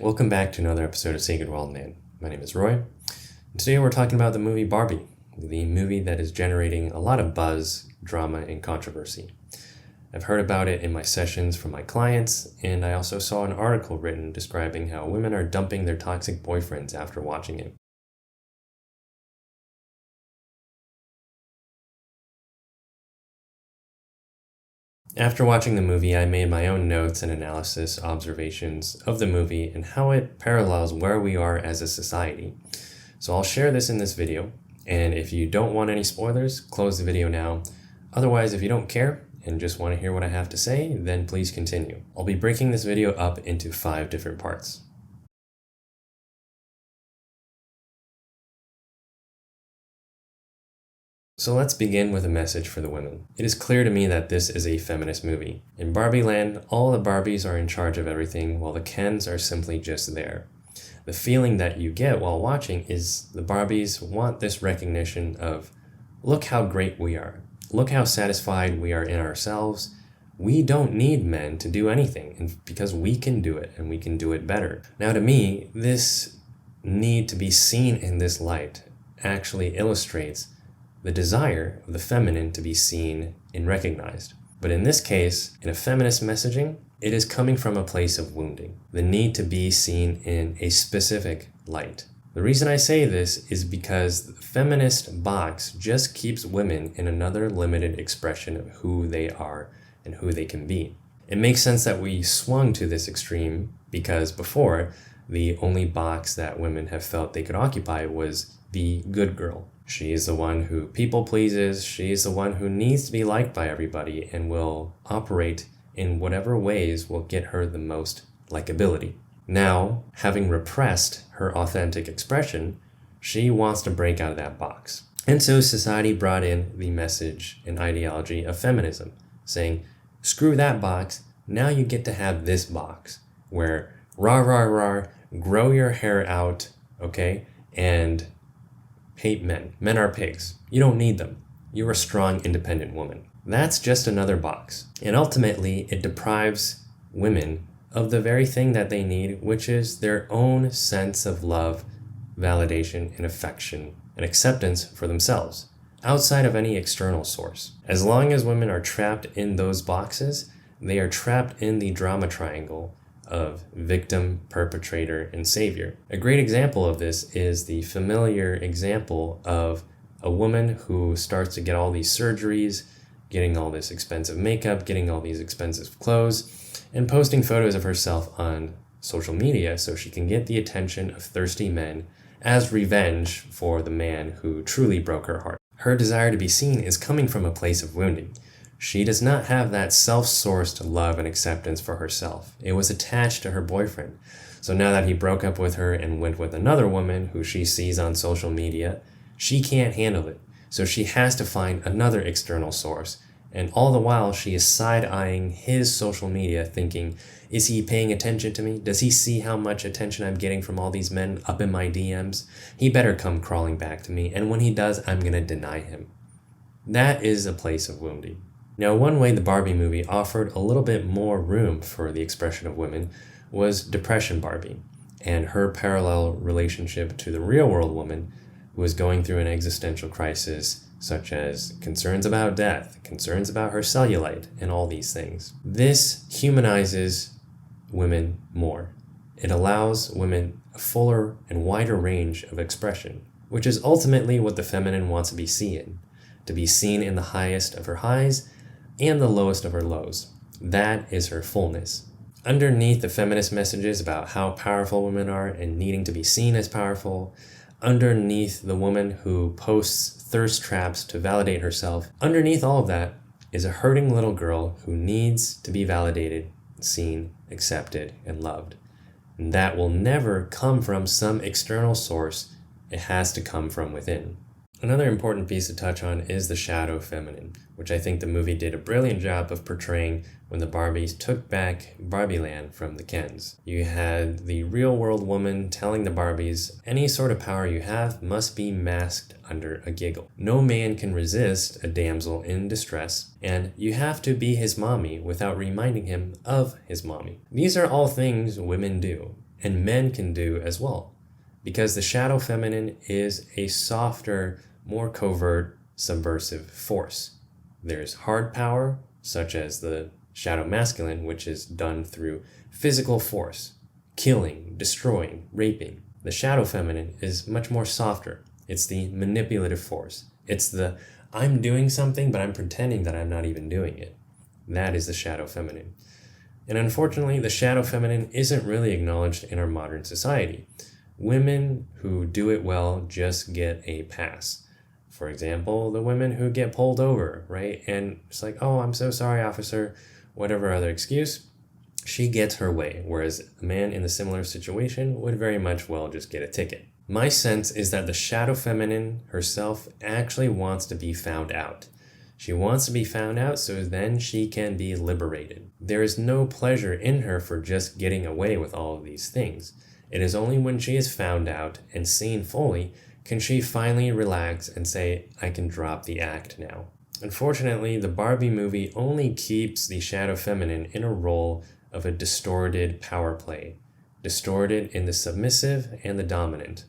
Welcome back to another episode of Sacred Wild Man. My name is Roy, and today we're talking about the movie Barbie, the movie that is generating a lot of buzz, drama, and controversy. I've heard about it in my sessions from my clients, and I also saw an article written describing how women are dumping their toxic boyfriends after watching it. After watching the movie, I made my own notes and analysis observations of the movie and how it parallels where we are as a society. So I'll share this in this video, and if you don't want any spoilers, close the video now. Otherwise, if you don't care and just want to hear what I have to say, then please continue. I'll be breaking this video up into 5 different parts. So let's begin with a message for the women. It is clear to me that this is a feminist movie. In Barbie land, all the Barbies are in charge of everything, while the Kens are simply just there. The feeling that you get while watching is the Barbies want this recognition of, look how great we are. Look how satisfied we are in ourselves. We don't need men to do anything, and because we can do it, and we can do it better. Now to me, this need to be seen in this light actually illustrates the desire of the feminine to be seen and recognized. But in this case, in a feminist messaging, it is coming from a place of wounding, the need to be seen in a specific light. The reason I say this is because the feminist box just keeps women in another limited expression of who they are and who they can be. It makes sense that we swung to this extreme because before, the only box that women have felt they could occupy was the good girl. She is the one who people pleases, she is the one who needs to be liked by everybody and will operate in whatever ways will get her the most likability. Now, having repressed her authentic expression, she wants to break out of that box. And so society brought in the message and ideology of feminism, saying, screw that box, now you get to have this box, where rah, rah, rah, grow your hair out, okay, and hate men. Men are pigs. You don't need them. You're a strong, independent woman. That's just another box. And ultimately, it deprives women of the very thing that they need, which is their own sense of love, validation, and affection, and acceptance for themselves, outside of any external source. As long as women are trapped in those boxes, they are trapped in the drama triangle of victim, perpetrator, and savior. A great example of this is the familiar example of a woman who starts to get all these surgeries, getting all this expensive makeup, getting all these expensive clothes, and posting photos of herself on social media so she can get the attention of thirsty men as revenge for the man who truly broke her heart. Her desire to be seen is coming from a place of wounding. She does not have that self-sourced love and acceptance for herself. It was attached to her boyfriend. So now that he broke up with her and went with another woman who she sees on social media, she can't handle it. So she has to find another external source. And all the while, she is side-eyeing his social media thinking, is he paying attention to me? Does he see how much attention I'm getting from all these men up in my DMs? He better come crawling back to me. And when he does, I'm going to deny him. That is a place of wounding. Now, one way the Barbie movie offered a little bit more room for the expression of women was Depression Barbie, and her parallel relationship to the real-world woman who was going through an existential crisis, such as concerns about death, concerns about her cellulite, and all these things. This humanizes women more. It allows women a fuller and wider range of expression, which is ultimately what the feminine wants to be seen in the highest of her highs and the lowest of her lows. That is her fullness. Underneath the feminist messages about how powerful women are and needing to be seen as powerful, underneath the woman who posts thirst traps to validate herself, underneath all of that is a hurting little girl who needs to be validated, seen, accepted, and loved. And that will never come from some external source. It has to come from within. Another important piece to touch on is the shadow feminine, which I think the movie did a brilliant job of portraying when the Barbies took back Barbie land from the Kens. You had the real-world woman telling the Barbies, any sort of power you have must be masked under a giggle. No man can resist a damsel in distress, and you have to be his mommy without reminding him of his mommy. These are all things women do, and men can do as well. Because the shadow feminine is a softer, more covert, subversive force. There's hard power, such as the shadow masculine, which is done through physical force, killing, destroying, raping. The shadow feminine is much more softer. It's the manipulative force. It's the I'm doing something, but I'm pretending that I'm not even doing it. That is the shadow feminine. And unfortunately, the shadow feminine isn't really acknowledged in our modern society. Women who do it well just get a pass. For example, the women who get pulled over, right? And it's like, oh, I'm so sorry, officer, whatever other excuse, she gets her way. Whereas a man in a similar situation would very much well just get a ticket. My sense is that the shadow feminine herself actually wants to be found out. She wants to be found out so then she can be liberated. There is no pleasure in her for just getting away with all of these things. It is only when she is found out and seen fully can she finally relax and say, I can drop the act now. Unfortunately, the Barbie movie only keeps the shadow feminine in a role of a distorted power play, distorted in the submissive and the dominant.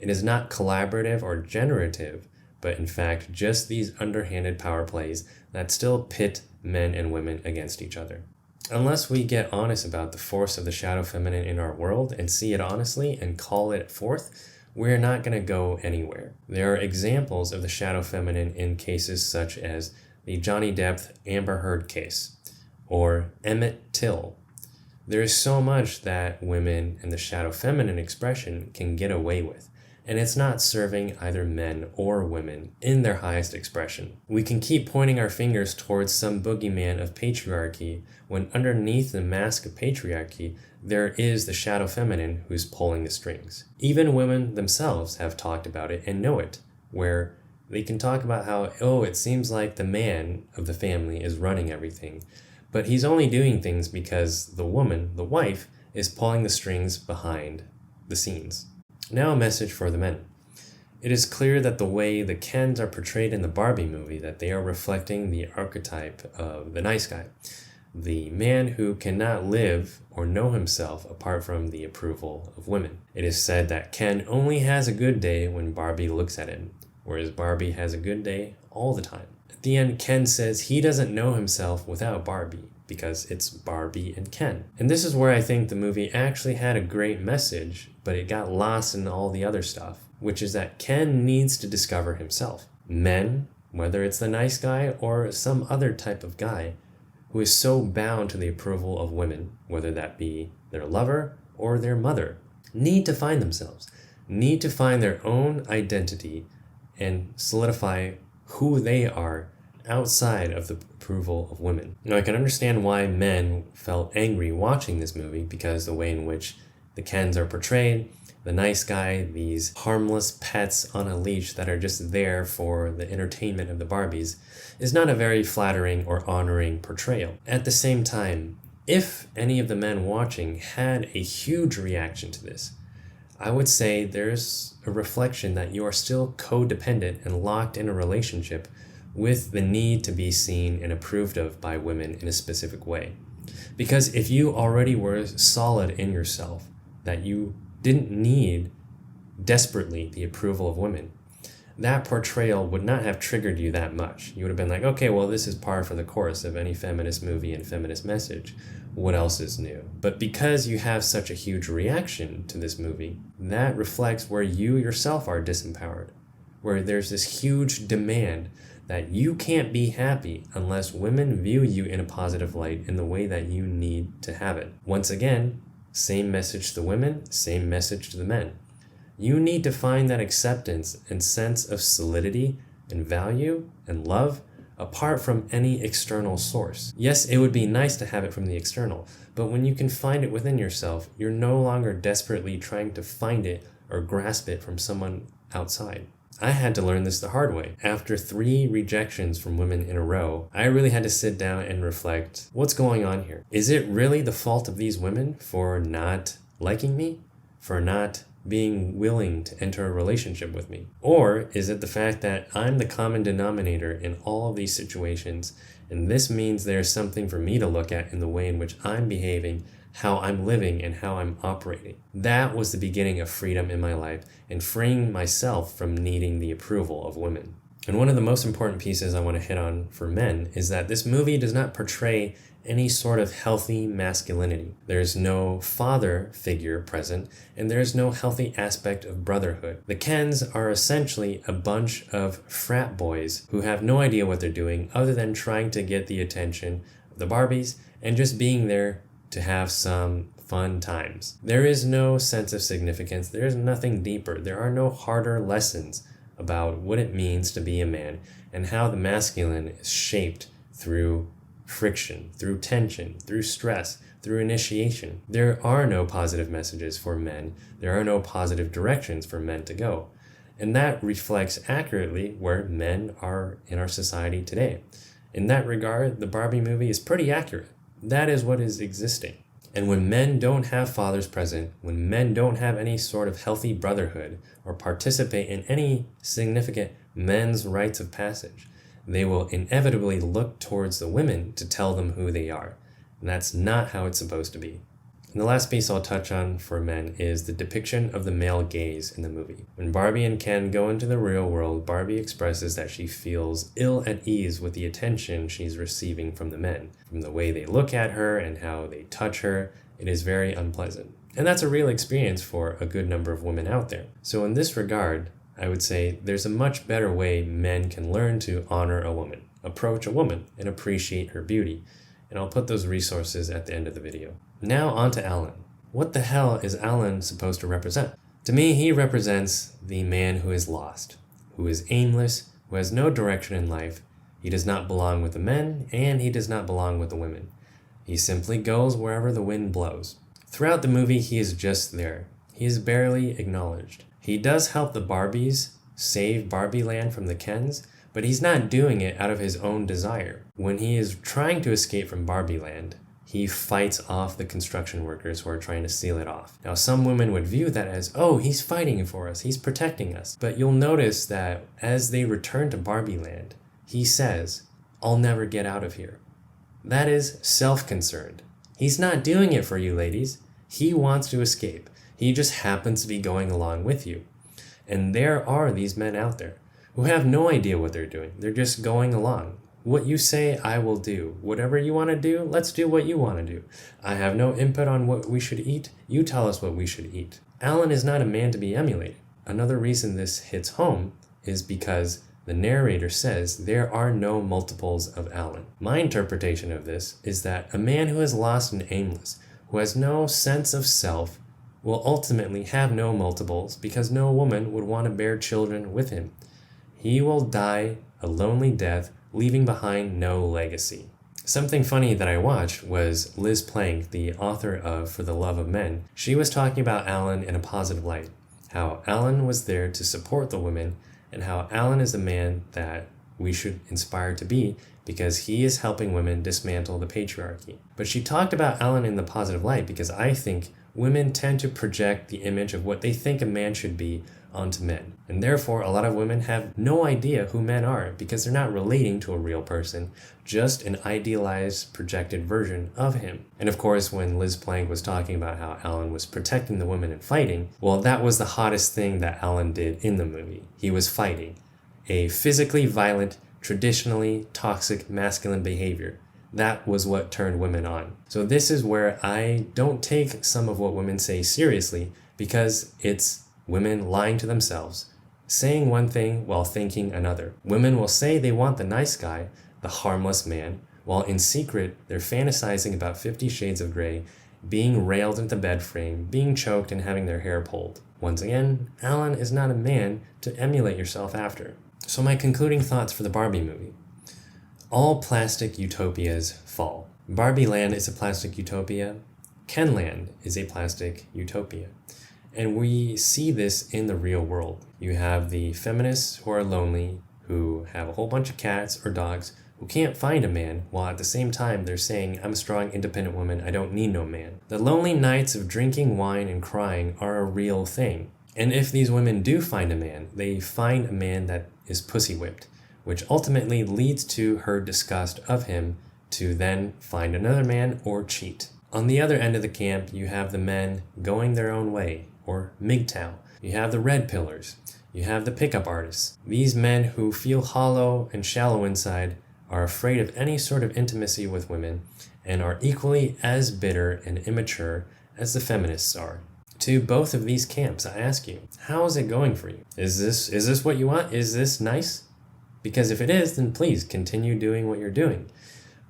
It is not collaborative or generative, but in fact just these underhanded power plays that still pit men and women against each other. Unless we get honest about the force of the shadow feminine in our world and see it honestly and call it forth, we're not going to go anywhere. There are examples of the shadow feminine in cases such as the Johnny Depp Amber Heard case or Emmett Till. There is so much that women and the shadow feminine expression can get away with, and it's not serving either men or women in their highest expression. We can keep pointing our fingers towards some boogeyman of patriarchy when underneath the mask of patriarchy, there is the shadow feminine who's pulling the strings. Even women themselves have talked about it and know it, where they can talk about how, oh, it seems like the man of the family is running everything, but he's only doing things because the woman, the wife, is pulling the strings behind the scenes. Now a message for the men. It is clear that the way the Kens are portrayed in the Barbie movie, that they are reflecting the archetype of the nice guy, the man who cannot live or know himself apart from the approval of women. It is said that Ken only has a good day when Barbie looks at him, whereas Barbie has a good day all the time. At the end, Ken says he doesn't know himself without Barbie, because it's Barbie and Ken. And this is where I think the movie actually had a great message, but it got lost in all the other stuff, which is that Ken needs to discover himself. Men, whether it's the nice guy or some other type of guy, who is so bound to the approval of women, whether that be their lover or their mother, need to find themselves, need to find their own identity and solidify who they are outside of the approval of women. Now, I can understand why men felt angry watching this movie, because the way in which the Kens are portrayed, the nice guy, these harmless pets on a leash that are just there for the entertainment of the Barbies, is not a very flattering or honoring portrayal. At the same time, if any of the men watching had a huge reaction to this, I would say there's a reflection that you are still codependent and locked in a relationship with the need to be seen and approved of by women in a specific way. Because if you already were solid in yourself, that you didn't need desperately the approval of women, that portrayal would not have triggered you that much. You would have been like, okay, well, this is par for the course of any feminist movie and feminist message. What else is new? But because you have such a huge reaction to this movie, that reflects where you yourself are disempowered, where there's this huge demand that you can't be happy unless women view you in a positive light in the way that you need to have it. Once again, same message to the women, same message to the men. You need to find that acceptance and sense of solidity and value and love apart from any external source. Yes, it would be nice to have it from the external, but when you can find it within yourself, you're no longer desperately trying to find it or grasp it from someone outside. I had to learn this the hard way. After 3 rejections from women in a row, I really had to sit down and reflect, what's going on here? Is it really the fault of these women for not liking me? For not being willing to enter a relationship with me? Or is it the fact that I'm the common denominator in all of these situations, and this means there's something for me to look at in the way in which I'm behaving, how I'm living and how I'm operating. That was the beginning of freedom in my life and freeing myself from needing the approval of women. And one of the most important pieces I want to hit on for men is that this movie does not portray any sort of healthy masculinity. There's no father figure present, and there's no healthy aspect of brotherhood. The Kens are essentially a bunch of frat boys who have no idea what they're doing other than trying to get the attention of the Barbies and just being there to have some fun times. There is no sense of significance. There is nothing deeper. There are no harder lessons about what it means to be a man and how the masculine is shaped through friction, through tension, through stress, through initiation. There are no positive messages for men. There are no positive directions for men to go. And that reflects accurately where men are in our society today. In that regard, the Barbie movie is pretty accurate. That is what is existing. And when men don't have fathers present, when men don't have any sort of healthy brotherhood or participate in any significant men's rites of passage, they will inevitably look towards the women to tell them who they are. And that's not how it's supposed to be. And the last piece I'll touch on for men is the depiction of the male gaze in the movie. When Barbie and Ken go into the real world, Barbie expresses that she feels ill at ease with the attention she's receiving from the men. From the way they look at her and how they touch her, it is very unpleasant. And that's a real experience for a good number of women out there. So in this regard, I would say there's a much better way men can learn to honor a woman, approach a woman, and appreciate her beauty. And I'll put those resources at the end of the video. Now on to Alan. What the hell is Alan supposed to represent? To me, he represents the man who is lost, who is aimless, who has no direction in life. He does not belong with the men, and he does not belong with the women. He simply goes wherever the wind blows. Throughout the movie, he is just there. He is barely acknowledged. He does help the Barbies save Barbie Land from the Kens, but he's not doing it out of his own desire. When he is trying to escape from Barbie Land, he fights off the construction workers who are trying to seal it off. Now, some women would view that as, oh, he's fighting for us, he's protecting us. But you'll notice that as they return to Barbie Land, he says, I'll never get out of here. That is self-concerned. He's not doing it for you, ladies. He wants to escape. He just happens to be going along with you. And there are these men out there who have no idea what they're doing. They're just going along. What you say, I will do. Whatever you want to do, let's do what you want to do. I have no input on what we should eat. You tell us what we should eat. Alan is not a man to be emulated. Another reason this hits home is because the narrator says there are no multiples of Alan. My interpretation of this is that a man who is lost and aimless, who has no sense of self, will ultimately have no multiples because no woman would want to bear children with him. He will die a lonely death, leaving behind no legacy. Something funny that I watched was Liz Plank, the author of For the Love of Men. She was talking about Alan in a positive light, how Alan was there to support the women, and how Alan is the man that we should inspire to be because he is helping women dismantle the patriarchy. But she talked about Alan in the positive light because I think women tend to project the image of what they think a man should be onto men. And therefore, a lot of women have no idea who men are because they're not relating to a real person, just an idealized, projected version of him. And of course, when Liz Plank was talking about how Alan was protecting the women and fighting, well, that was the hottest thing that Alan did in the movie. He was fighting a physically violent, traditionally toxic masculine behavior. That was what turned women on. So this is where I don't take some of what women say seriously because it's women lying to themselves, saying one thing while thinking another. Women will say they want the nice guy, the harmless man, while in secret they're fantasizing about 50 Shades of Grey, being railed into the bed frame, being choked and having their hair pulled. Once again, Alan is not a man to emulate yourself after. So my concluding thoughts for the Barbie movie. All plastic utopias fall. Barbie Land is a plastic utopia. Ken Land is a plastic utopia. And we see this in the real world. You have the feminists who are lonely, who have a whole bunch of cats or dogs, who can't find a man, while at the same time they're saying, I'm a strong, independent woman, I don't need no man. The lonely nights of drinking wine and crying are a real thing. And if these women do find a man, they find a man that is pussy whipped, which ultimately leads to her disgust of him to then find another man or cheat. On the other end of the camp, you have the men going their own way, or MGTOW. You have the red pillars. You have the pickup artists. These men who feel hollow and shallow inside, are afraid of any sort of intimacy with women, and are equally as bitter and immature as the feminists are. To both of these camps, I ask you, how is it going for you? Is this what you want? Is this nice? Because if it is, then please continue doing what you're doing.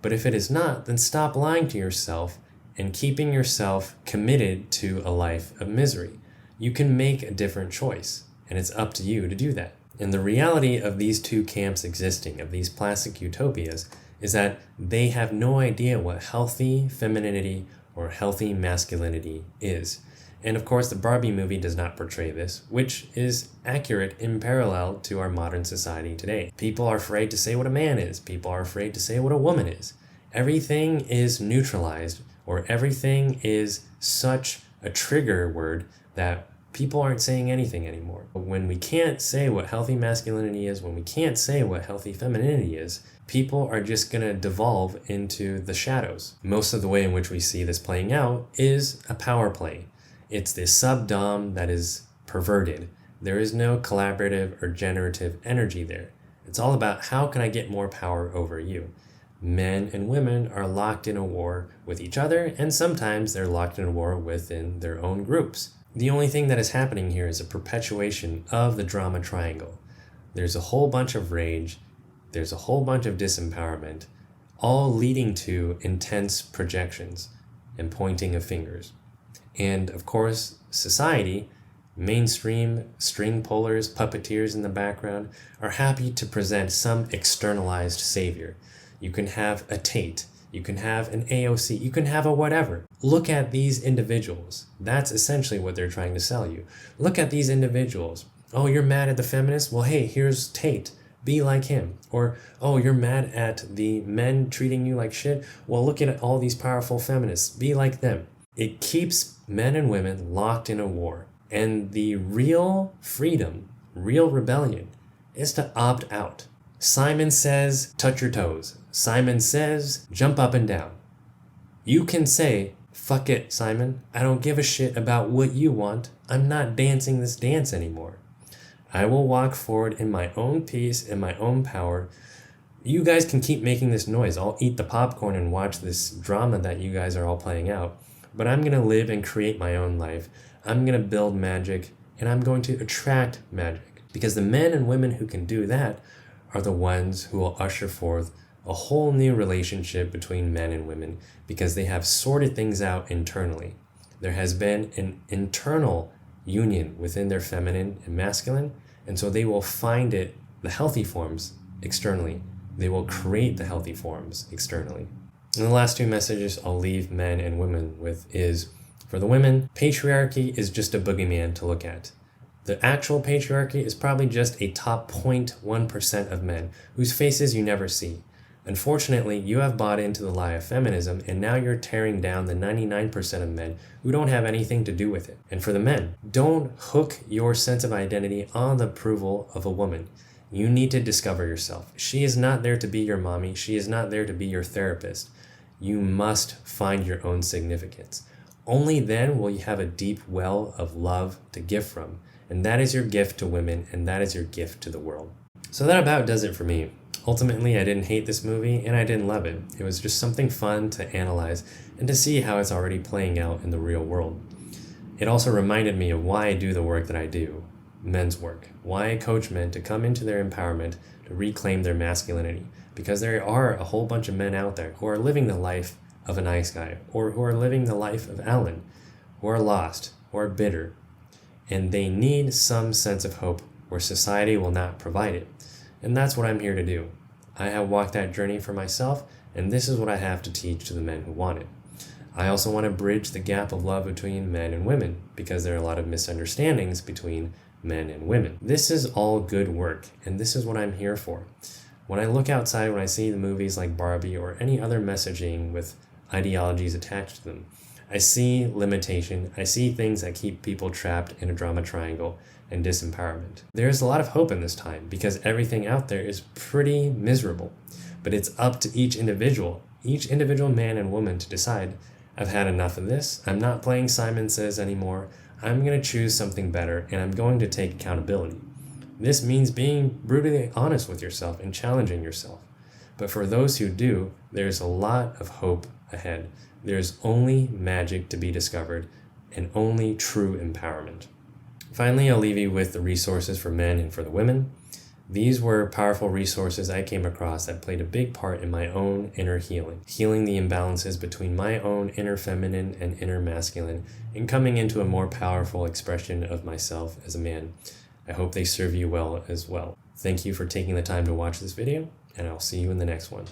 But if it is not, then stop lying to yourself and keeping yourself committed to a life of misery. You can make a different choice, and it's up to you to do that. And the reality of these two camps existing, of these plastic utopias, is that they have no idea what healthy femininity or healthy masculinity is. And of course, the Barbie movie does not portray this, which is accurate in parallel to our modern society today. People are afraid to say what a man is. People are afraid to say what a woman is. Everything is neutralized, or everything is such a trigger word that people aren't saying anything anymore. But when we can't say what healthy masculinity is, when we can't say what healthy femininity is, people are just going to devolve into the shadows. Most of the way in which we see this playing out is a power play. It's the sub-dom that is perverted. There is no collaborative or generative energy there. It's all about how can I get more power over you. Men and women are locked in a war with each other, and sometimes they're locked in a war within their own groups. The only thing that is happening here is a perpetuation of the drama triangle. There's a whole bunch of rage, there's a whole bunch of disempowerment, all leading to intense projections and pointing of fingers. And of course, society, mainstream string pullers, puppeteers in the background, are happy to present some externalized savior. You can have a Tate, you can have an AOC, you can have a whatever. Look at these individuals. That's essentially what they're trying to sell you. Look at these individuals. Oh, you're mad at the feminists? Well, hey, here's Tate. Be like him. Or, oh, you're mad at the men treating you like shit? Well, look at all these powerful feminists. Be like them. It keeps men and women locked in a war. And the real freedom, real rebellion, is to opt out. Simon says, touch your toes. Simon says, jump up and down. You can say, fuck it, Simon. I don't give a shit about what you want. I'm not dancing this dance anymore. I will walk forward in my own peace, in my own power. You guys can keep making this noise. I'll eat the popcorn and watch this drama that you guys are all playing out. But I'm going to live and create my own life. I'm going to build magic, and I'm going to attract magic. Because the men and women who can do that are the ones who will usher forth a whole new relationship between men and women, because they have sorted things out internally. There has been an internal union within their feminine and masculine, and so they will find it, the healthy forms, externally. They will create the healthy forms externally. And the last two messages I'll leave men and women with is, for the women, patriarchy is just a boogeyman to look at. The actual patriarchy is probably just a top 0.1% of men whose faces you never see. Unfortunately, you have bought into the lie of feminism, and now you're tearing down the 99% of men who don't have anything to do with it. And for the men, don't hook your sense of identity on the approval of a woman. You need to discover yourself. She is not there to be your mommy. She is not there to be your therapist. You must find your own significance. Only then will you have a deep well of love to give from. And that is your gift to women, and that is your gift to the world. So that about does it for me. Ultimately, I didn't hate this movie, and I didn't love it. It was just something fun to analyze and to see how it's already playing out in the real world. It also reminded me of why I do the work that I do, men's work. Why I coach men to come into their empowerment, to reclaim their masculinity. Because there are a whole bunch of men out there who are living the life of a nice guy, or who are living the life of Alan, who are lost, who are bitter, and they need some sense of hope where society will not provide it. And that's what I'm here to do. I have walked that journey for myself, and this is what I have to teach to the men who want it. I also want to bridge the gap of love between men and women, because there are a lot of misunderstandings between men and women. This is all good work, and this is what I'm here for. When I look outside, when I see the movies like Barbie or any other messaging with ideologies attached to them, I see limitation. I see things that keep people trapped in a drama triangle and disempowerment. There's a lot of hope in this time because everything out there is pretty miserable. But it's up to each individual man and woman to decide, I've had enough of this. I'm not playing Simon Says anymore. I'm going to choose something better, and I'm going to take accountability. This means being brutally honest with yourself and challenging yourself. But for those who do, there's a lot of hope ahead. There's only magic to be discovered and only true empowerment. Finally, I'll leave you with the resources for men and for the women. These were powerful resources I came across that played a big part in my own inner healing the imbalances between my own inner feminine and inner masculine, and coming into a more powerful expression of myself as a man. I hope they serve you well as well. Thank you for taking the time to watch this video, and I'll see you in the next one.